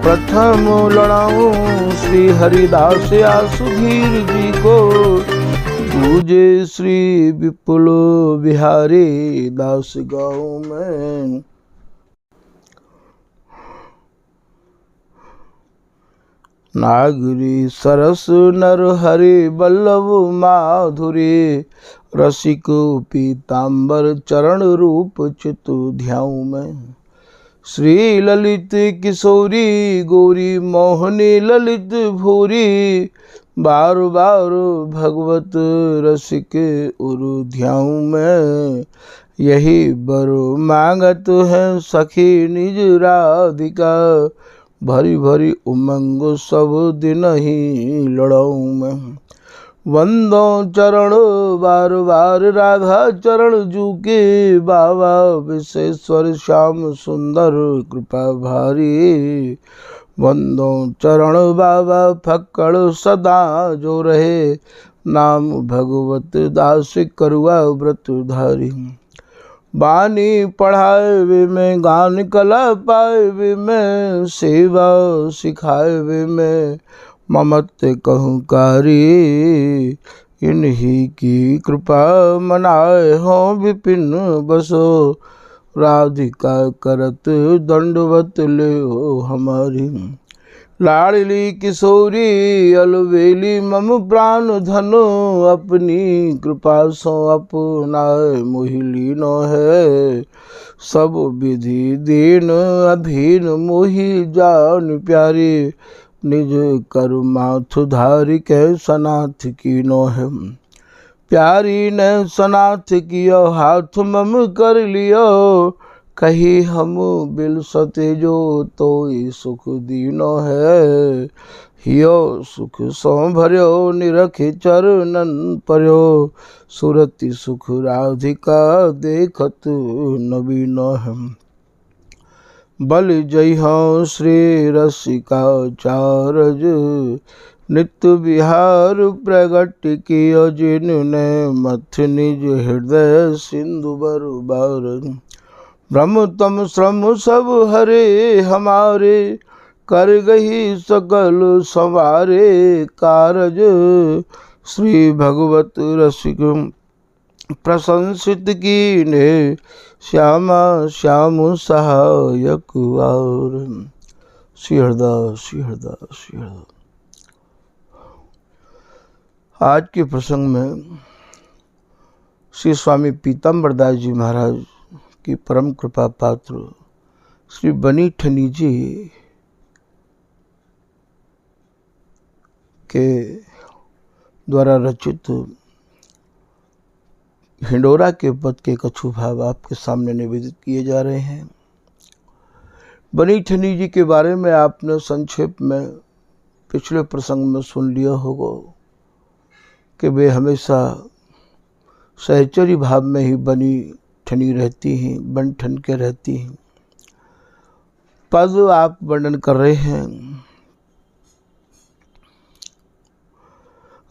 प्रथम लड़ाऊं श्री हरिदास या सुधीर जी को, पूजे श्री विपुल बिहारी दास गाँव में। नागरी सरस नर हरि बल्लभ माधुरी, रसिक पीताम्बर चरण रूप चितु ध्याऊं मैं। श्री ललित किशोरी गौरी मोहनी ललित भूरी, बार बार भगवत रसिक उरु ध्याऊं मैं। यही बर मांगत है सखी निज राधिका, भरी भरी उमंग सब दिन ही लड़ाऊं मैं। वंदो चरण बार बार राधा चरण जू के, बाबा विशेश्वर श्याम सुंदर कृपा भारी। वंदो चरण बाबा फक्कड़ सदा जो रहे, नाम भगवत दास करुआ व्रत धारी। बानी पढ़ाए वे में गान कला पाए वे में, सेवा सिखाए वे में ममत कहूँ कारी। इन्हीं की कृपा मनाए हो विपिन बसो, राधिका करत दंडवत ले हो हमारी। लाडली किशोरी अलवेली मम प्राण धनो, अपनी कृपा सो अपनाए मोहि नो है। सब विधि दीन अधीन मोहि जान प्यारी, निज करुमाथ धारी के सनाथ की नो है। प्यारी ने सनाथ कियो हाथ मम कर लियो, कही हम बिल सते जो तो सुख दीनो है। हियो सुख सो भर्यो निरख चरणन पर्यो, सुरति सुख राधिका देखत नवीनो है। बल जय हो श्री रसिका चारज, नित्य विहार प्रगट कियो जिनने मथ निज हृदय सिंधु बरबार। ब्रह्म तम श्रम सब हरे हमारे, कर गही सकल संवारे कारज। श्री भगवत रसिक प्रशंसित कीने, श्यामा श्याम सहायक और। श्री हरदास श्री हरदास श्री हरदास। आज के प्रसंग में श्री स्वामी पीताम्बर दास जी महाराज की परम कृपा पात्र श्री बनी ठनी जी के द्वारा रचित हिंडोरा के पद के कछु भाव आपके सामने निवेदित किए जा रहे हैं। बनी ठनी जी के बारे में आपने संक्षेप में पिछले प्रसंग में सुन लिया होगा कि वे हमेशा सहचरी भाव में ही बनी ठनी रहती हैं, बन ठन के रहती हैं। पद आप वर्णन कर रहे हैं।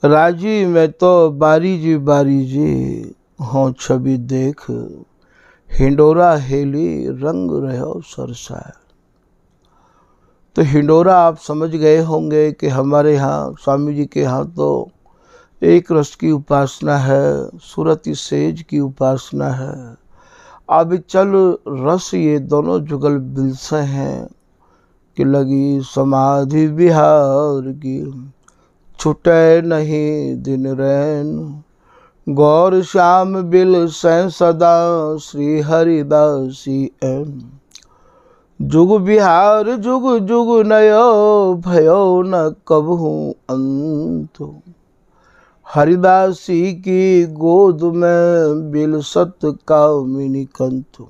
राजी में तो बारी जी हों छवि देख, हिंडोरा हेली रंग रहो सरसाए। तो हिंडोरा आप समझ गए होंगे कि हमारे यहाँ स्वामी जी के यहाँ तो एक रस की उपासना है, सुरति सेज की उपासना है। अब चल रस ये दोनों जुगल बिलसे हैं कि लगी समाधि बिहार की। छुटे नहीं दिन रैन गौर श्याम बिल सैं सदा, श्री हरिदासी एन। जुग बिहार जुग जुग नयो, भयो न कबहू अंत। हरिदासी की गोद में बिलसत कामिनी कंत।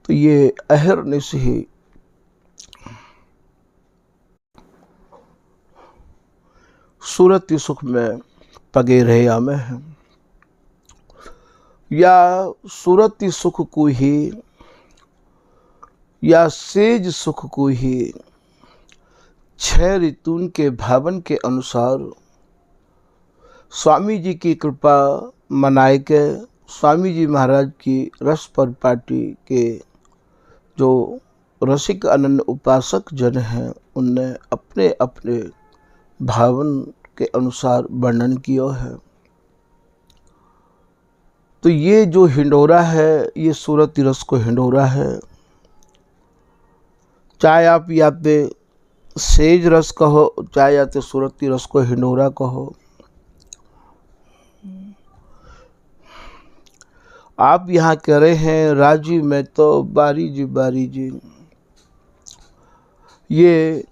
तो ये अहरनिश ही सूरति सुख में पगे रहे आमे हैं, या सूरति सुख को ही या सेज सुख को ही 6 ऋतुन के भावन के अनुसार स्वामी जी की कृपा मनाए के स्वामी जी महाराज की रस पर पार्टी के जो रसिक अनन्य उपासक जन हैं उनने अपने अपने भावन के अनुसार वर्णन किया है। तो ये जो हिंडोरा है ये सूरती रस को हिंडोरा है। चाहे आप याते सेज रस कहो, चाहे याते सूरती रस को हिंडोरा कहो। आप यहाँ कह रहे हैं राजी में तो बारी जी। ये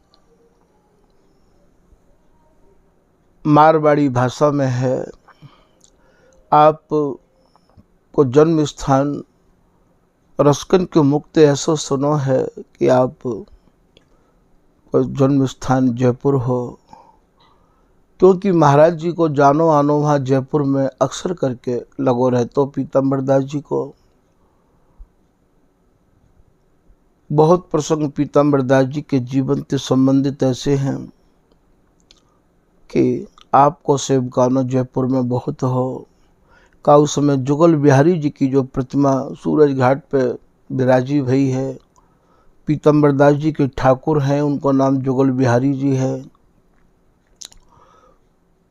मारवाड़ी भाषा में है। आप को जन्म स्थान रसकन के मुक्त ऐसा सुनो है कि आप को जन्म स्थान जयपुर हो, क्योंकि महाराज जी को जानो आनो वहाँ जयपुर में अक्सर करके लगो रहते हो। पीताम्बर दास जी को बहुत प्रसंग पीताम्बर दास जी के जीवन से संबंधित ऐसे हैं कि आपको सेवकानो जयपुर में बहुत हो। का उस समय जुगल बिहारी जी की जो प्रतिमा सूरज घाट पे विराजी भई है, पीताम्बर दास जी के ठाकुर हैं, उनको नाम जुगल बिहारी जी है।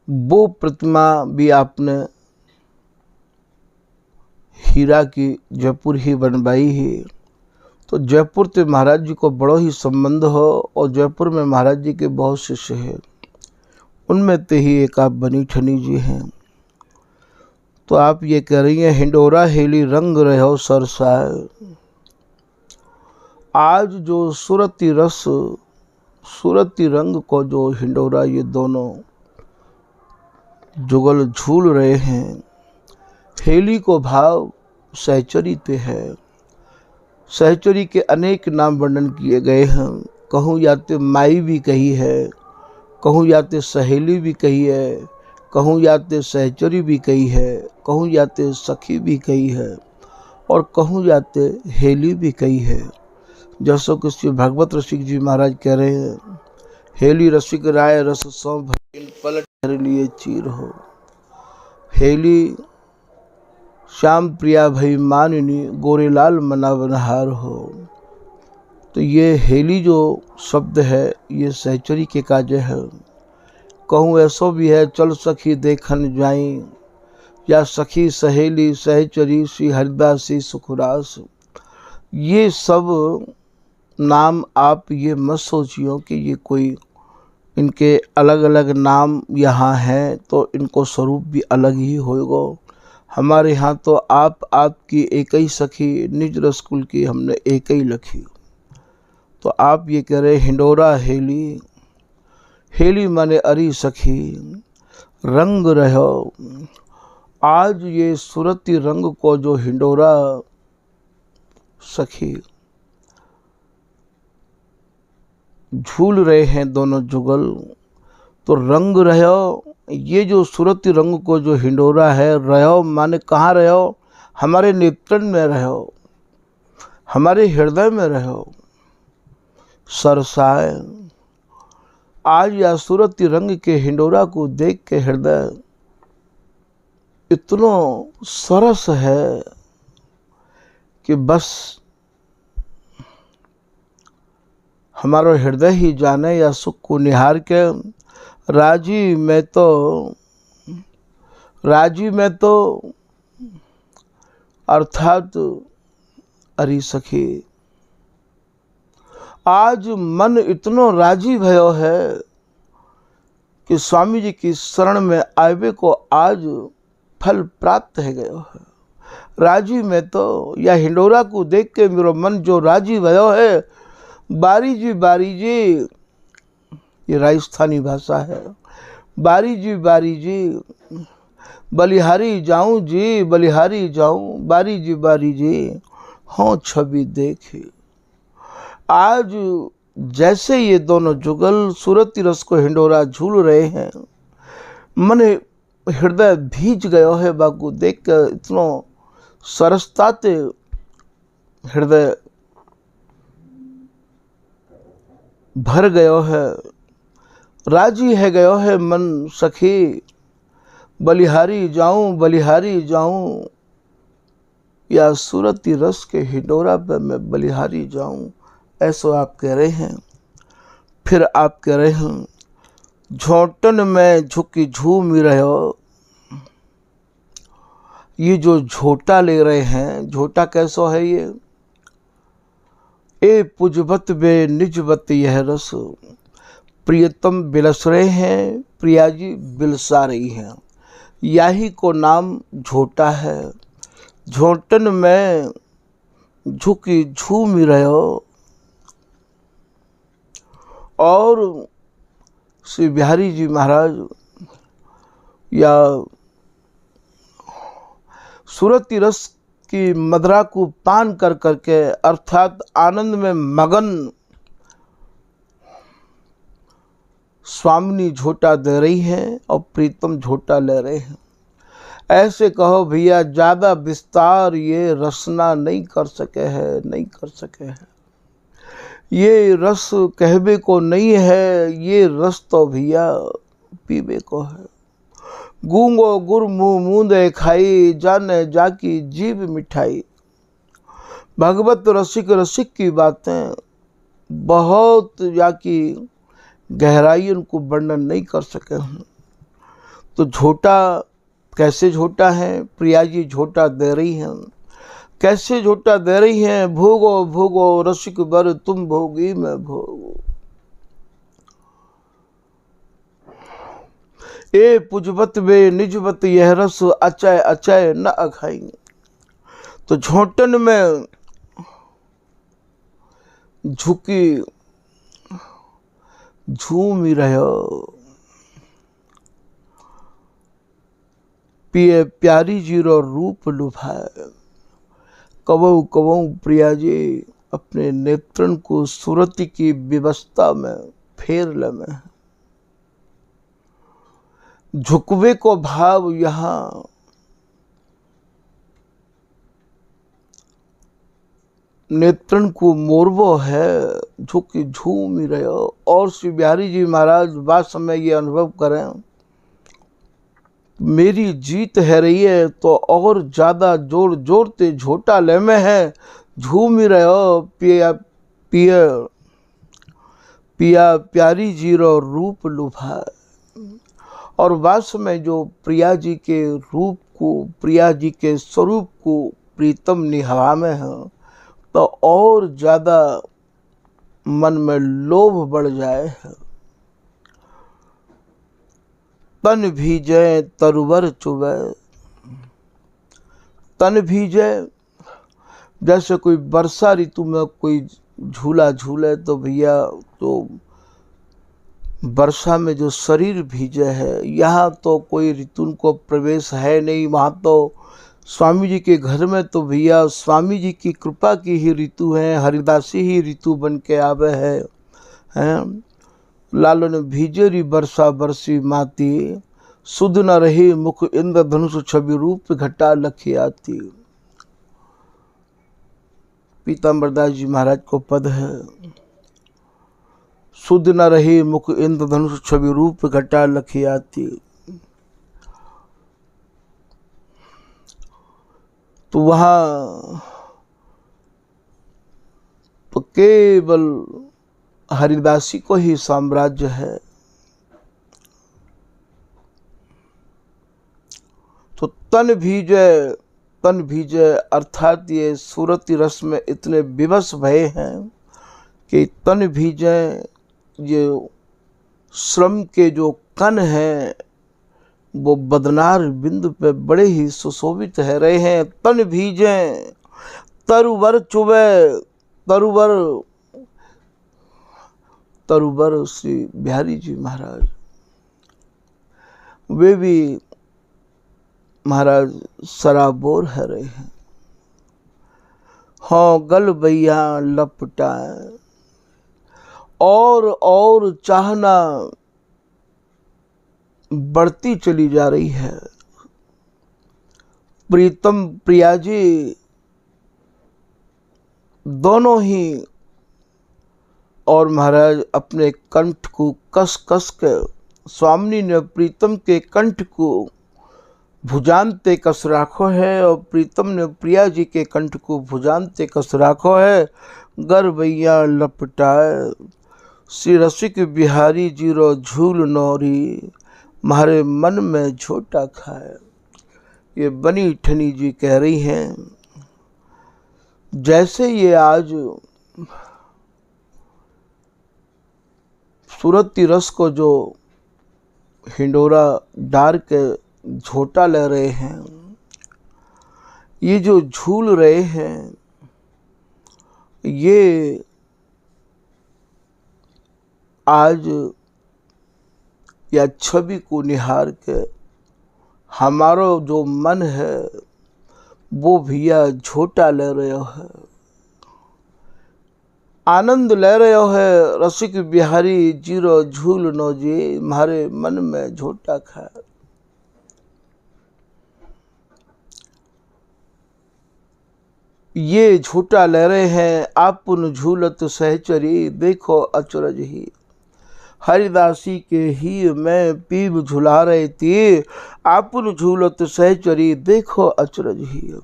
वो प्रतिमा भी आपने हीरा की जयपुर ही बनवाई है। तो जयपुर से महाराज जी को बड़ो ही संबंध हो और जयपुर में महाराज जी के बहुत शिष्य हैं, उनमें ते ही एक आप बनी ठनी जी हैं। तो आप ये कह रही हैं हिंडोरा हेली रंग रहो सरसाए। आज जो सूरती रस सूरती रंग को जो हिंडोरा ये दोनों जुगल झूल रहे हैं, हेली को भाव सहचरी पे है। सहचरी के अनेक नाम वर्णन किए गए हैं। कहूँ याते माई भी कही है, कहूँ याते सहेली भी कही है, कहूँ याते सहचरी भी कही है, कहूँ याते सखी भी कही है और कहूँ याते हेली भी कही है। जैसो कि श्री भगवत रसिक जी महाराज कह रहे हैं, हेली रसिक राय रस सौ भजन पलट कर लिए चीर हो। हेली श्याम प्रिया भई मानिनी गोरेलाल मना बनहार हो। तो ये हेली जो शब्द है ये सहचरी के काजे है। कहूँ ऐसो भी है चल सखी देखन जाई, या सखी सहेली सहचरी श्री हरिदासी सुखरास। ये सब नाम आप ये मत सोचियो कि ये कोई इनके अलग अलग नाम यहाँ हैं तो इनको स्वरूप भी अलग ही होगा। हमारे यहाँ तो आपकी एक ही सखी निज रसकुल की हमने एक ही लखी। तो आप ये कह रहे हिंडोरा हेली, हेली माने अरी सखी रंग रहो। आज ये सूरती रंग को जो हिंडोरा सखी झूल रहे हैं दोनों जुगल, तो रंग रहो। ये जो सूरती रंग को जो हिंडोरा है, रहो माने कहाँ रहो, हमारे नेत्रन में रहो, हमारे हृदय में रहो। सरसाए आज या सूरती रंग के हिंडोरा को देख के हृदय इतना सरस है कि बस हमारा हृदय ही जाने या सुख को निहार के। राजी में तो अर्थात अरी सखी आज मन इतनो राजी भयो है कि स्वामी जी की शरण में आवे को आज फल प्राप्त है गयो है। राजी में तो या हिंडोरा को देख के मेरा मन जो राजी भयो है। बारी जी ये राजस्थानी भाषा है। बारी जी बलिहारी जाऊं जी, बलिहारी जाऊं बारी जी हाँ छवि देखी। आज जैसे ये दोनों जुगल सूरती रस को हिंडोरा झूल रहे हैं, मन हृदय भीज गयो है बाकू देख कर। इतनो सरसता ते हृदय भर गयो है, राजी है गयो है मन सखी। बलिहारी जाऊं या सूरती रस के हिंडोरा पे मैं बलिहारी जाऊं। ऐसो आप कह रहे हैं। फिर आप कह रहे हैं झोंटन में झुकी झूम रहे हो। ये जो झोटा ले रहे हैं, झोटा कैसो है ये? ए पुजबत बे निजबत यह रस, प्रियतम बिलस रहे हैं, प्रिया जी बिलसा रही हैं। यही को नाम झोटा है। झोंटन में झुकी झूम रहे हो। और श्री बिहारी जी महाराज या सुरती रस की मदरा को पान कर करके अर्थात आनंद में मगन स्वामिनी झोटा दे रही हैं और प्रीतम झोटा ले रहे हैं। ऐसे कहो भैया, ज़्यादा विस्तार ये रसना नहीं कर सके है, नहीं कर सके है। ये रस कहबे को नहीं है, ये रस तो भैया पीबे को है। गूंगो गुर मुँह मूंदे खाई, जाने जाकी जीभ मिठाई। भगवत रसिक रसिक की बातें बहुत जाकी गहराई उनको वर्णन नहीं कर सके हैं। तो झोटा कैसे झोटा है? प्रिया जी झोटा दे रही हैं। कैसे झोटा दे रही हैं? भोगो भोगो रसिक बर, तुम भोगी मैं भोगो। ए पुजबत बे निजबत यह रस, अचय अचय न अखाई। तो झोंटन में झुकी झूम रहे हो। पिए प्यारी जीरो रूप लुभाए। कवऊ कवऊ प्रिया जी अपने नेत्रन को सुरति की व्यवस्था में फेर लमे। झुकवे को भाव यहाँ नेत्रन को मोरवो है, झुकी झूम रहे हो। और श्री बिहारी जी महाराज बात समय ये अनुभव करें, मेरी जीत है रही है तो और ज्यादा जोर जोर ते झोटा ले में है, झूम रहे हो। पिया पिया पिया प्यारी जीरो रूप लुभा। और वास्तव में जो प्रिया जी के रूप को, प्रिया जी के स्वरूप को प्रीतम निहवा में है, तो और ज़्यादा मन में लोभ बढ़ जाए। तन भीजे तरुवर चुबे। तन भीजे जैसे कोई वर्षा ऋतु में कोई झूला झूले तो भैया तो वर्षा में जो शरीर भीजे है, यहाँ तो कोई ऋतु को प्रवेश है नहीं। वहाँ तो स्वामी जी के घर में तो भैया स्वामी जी की कृपा की ही ऋतु है, हरिदासी ही ऋतु बन के आवे हैं। लालन भीजेरी वर्षा बरसी माती, सुध न रही मुख इंद्रधनुष छवि रूप घटा लखी आती। पीताम्बरदास जी महाराज को पद है, सुध न रही मुख इंद्रधनुष छवि रूप घटा लखी आती। तो वहाँ तो केवल हरिदासी को ही साम्राज्य है। तो तन भीजे अर्थात ये सूरती रस में इतने विवश भये हैं कि तन भीजे ये श्रम के जो कण हैं वो बदनार बिंदु पे बड़े ही सुशोभित है रहे हैं। तन भीजे तरुवर चुबे। तरुवर श्री बिहारी जी महाराज, वे भी महाराज सराबोर है रहे हैं। हाँ गल भैया लपटाए और चाहना बढ़ती चली जा रही है। प्रीतम प्रिया जी दोनों ही और महाराज अपने कंठ को कस कस के, स्वामी ने प्रीतम के कंठ को भुजानते कस राखो है, और प्रीतम ने प्रिया जी के कंठ को भुजानते कस राखो है, गरबैया लपटाए। श्री रसिक बिहारी जीरो झूल नौरी, म्हारे मन में झोटा खाए। ये बनी ठनी जी कह रही हैं, जैसे ये आज सुरती रस को जो हिंडोरा डार के झोटा ले रहे हैं, ये जो झूल रहे हैं, ये आज या छवि को निहार के हमारा जो मन है वो भैया झोटा ले रहे है, आनंद ले रहे है। रसिक बिहारी जीरो झूल नो जी, म्हारे मन में झोटा खाए। ये झूठा ले रहे हैं, आपुन झूलत सहचरी, देखो अचरज ही। हरिदासी के ही मैं पीब झुला रही थी, आपुन झूलत सहचरी, देखो अचरज ही।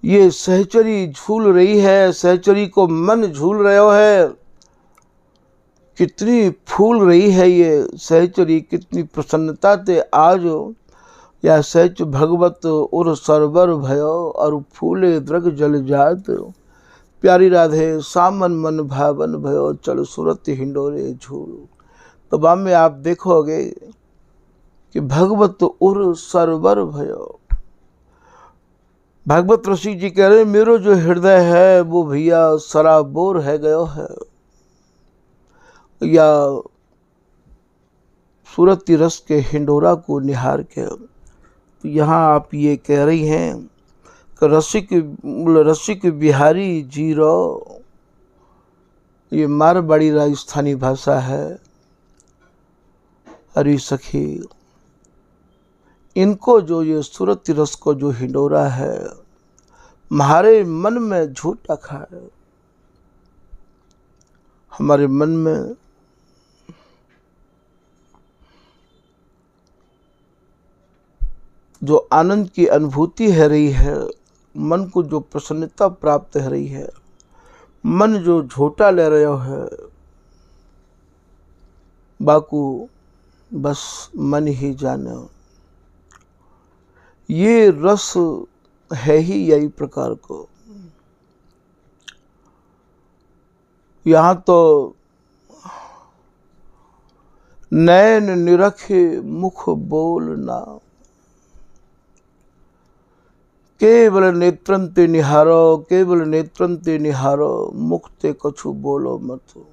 ये सहचरी झूल रही है, सहचरी को मन झूल रहे है। कितनी फूल रही है ये सहचरी, कितनी प्रसन्नता ते आज या सहच भगवत उर सरबर भयो, और फूले द्रग जल जात। प्यारी राधे सामन मन भावन भयो, चल सूरत हिंडोरे झूल। तो बाद में आप देखोगे कि भगवत उर सरबर भयो। भागवत ऋषि जी कह रहे मेरो जो हृदय है वो भैया सराबोर है गयो है, या सूरती रस के हिंडोरा को निहार के। तो यहाँ आप ये कह रही हैं कि रसिक बिहारी जीरो, ये मारवाड़ी राजस्थानी भाषा है। हरी सखी, इनको जो ये सूरती रस को जो हिंडोरा है, हमारे मन में झूठा खाए। हमारे मन में जो आनंद की अनुभूति है रही है, मन को जो प्रसन्नता प्राप्त है रही है, मन जो झोटा ले रहा है, बाकू बस मन ही जाने। ये रस है ही यही प्रकार को। यहाँ तो नैन निरखे मुख बोलना, केवल नेत्रंते निहारो, केवल नेत्रंते निहारो, मुखते कछु बोलो मत।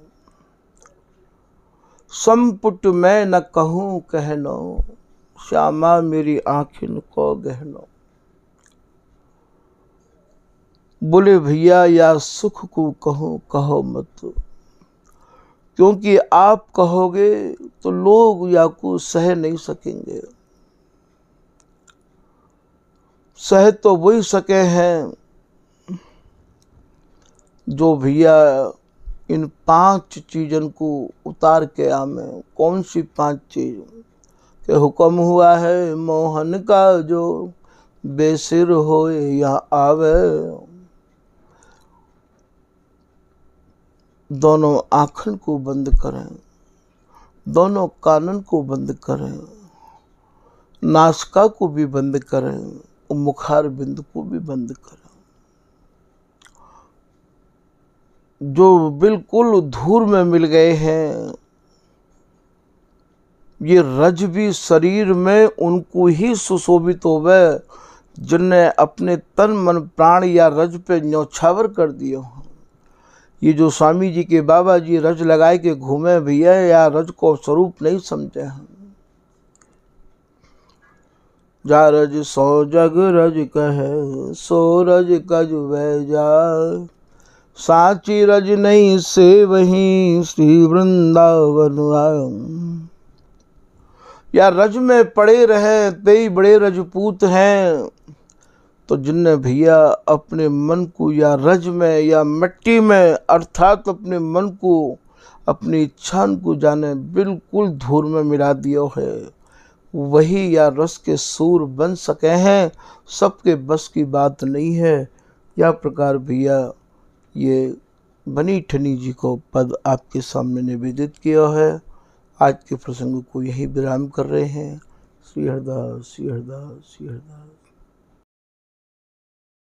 संपुट मैं न कहूँ कहनो, श्यामा मेरी आँखिन को गहनो। बोले भैया या सुख को कहो कहो मत, क्योंकि आप कहोगे तो लोग या को सह नहीं सकेंगे। सह तो वही सके हैं जो भैया इन 5 चीजन को उतार के आमे। कौन सी 5 चीज? के हुक्म हुआ है मोहन का जो बेसिर होए या आवे। दोनों आँखन को बंद करें, दोनों कानन को बंद करें, नासिका को भी बंद करें, और मुखार बिंदु को भी बंद करें। जो बिल्कुल धूर में मिल गए हैं, ये रज भी शरीर में उनको ही सुशोभित होवे जिनने अपने तन मन प्राण या रज पे न्यौछावर कर दिए हों। ये जो स्वामी जी के बाबा जी रज लगाए के घूमे भैया, या रज को स्वरूप नहीं समझे हैं। जा रज सो जग रज कहे, सो रज कज वह जा, साची रज नहीं से वहीं श्री वृंदावन आए। या रज में पड़े रहे ते बड़े रजपूत हैं। तो जिनने भैया अपने मन को या रज में या मिट्टी में, अर्थात अपने मन को, अपनी इच्छा को जाने बिल्कुल धूर में मिला दिया है, वही या रस के सूर बन सके हैं, सबके बस की बात नहीं है। यह प्रकार भैया ये बनी ठनी जी को पद आपके सामने निवेदित किया है। आज के प्रसंग को यही विराम कर रहे हैं। श्री हरदास, श्री हरदास, श्री हरदास।